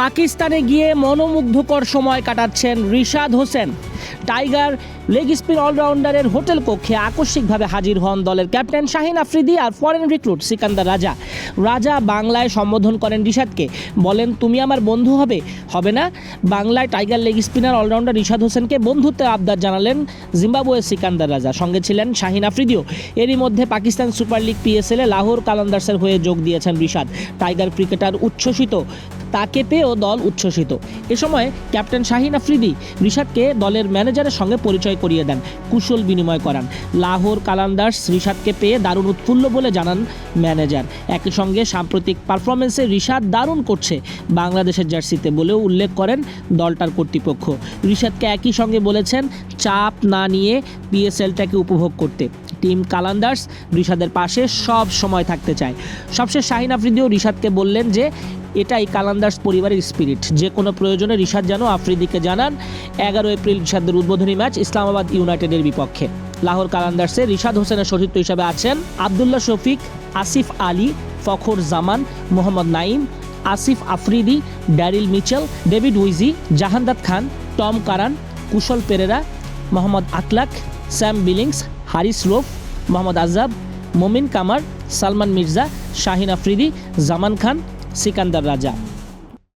পাকিস্তানে গিয়ে মনোমুগ্ধকর সময় কাটাচ্ছেন Rishad Hossain. Tiger leg spin অলরাউন্ডারের হোটেল কক্ষে আকস্মিকভাবে হাজির হন দলের ক্যাপ্টেন শাহিন আফ্রিদি আর ফরেন রিক্রুট সিকান্দার রাজা। রাজা বাংলায় সম্বোধন করেন রিশাদকে, বলেন তুমি আমার বন্ধু হবে না? বাংলায় tiger leg spinner allrounder Rishad হোসেনকে বন্ধুত্বের আবদার জানালেন জিম্বাবুয়ের সিকান্দার রাজা। সঙ্গে ছিলেন শাহিন আফ্রিদিও। এরই মধ্যে পাকিস্তান সুপার লিগ পিএসএলে লাহোর কালান্দার্সের হয়ে যোগ দিয়েছেন রিশাদ। টাইগার ক্রিকেটার উচ্ছ্বসিত, তাকে পেয়েও দল উচ্ছ্বসিত। এ সময় ক্যাপ্টেন শাহিন আফ্রিদি রিশাদকে দলের ম্যানেজারের সঙ্গে পরিচয় করিয়ে দেন, কুশল বিনিময় করান। লাহোর কালান্দার্স রিশাদকে পেয়ে দারুণ উৎফুল্ল বলে জানান ম্যানেজার। একই সঙ্গে সাম্প্রতিক পারফরমেন্সে রিশাদ দারুণ করছে বাংলাদেশের জার্সিতে বলেও উল্লেখ করেন দলটার কর্তৃপক্ষ। রিশাদকে একই সঙ্গে বলেছেন চাপ না নিয়ে পিএসএলটাকে উপভোগ করতে। টিম কালান্দার্স রিশাদের পাশে সব সময় থাকতে চায়। সবশেষ শাহিন আফ্রিদিও রিশাদকে বললেন যে এটাই কালান্দার্স পরিবারের স্পিরিট। যে কোনো প্রয়োজনে রিশাদ যেন আফ্রিদিকে জানান। 11 এপ্রিল রিশাদের উদ্বোধনী ম্যাচ ইসলামাবাদ ইউনাইটেডের বিপক্ষে। লাহোর কালান্দার্সে রিশাদ হোসেনের সতীর্থ হিসাবে আছেন Abdullah Shafique, Asif Ali, Fakhar Zaman, Mohammad Naim, Asif Afridi, Daryl Mitchell, David Wiese, Jahandad Khan, Tom Curran, Kusal Perera, Mohammad Akhlaq, Sam Billings, Haris Rauf, Mohammad Azab, Momin কামার, সালমান মির্জা, শাহিন আফ্রিদি, জামান খান, সিকান্দার রাজা।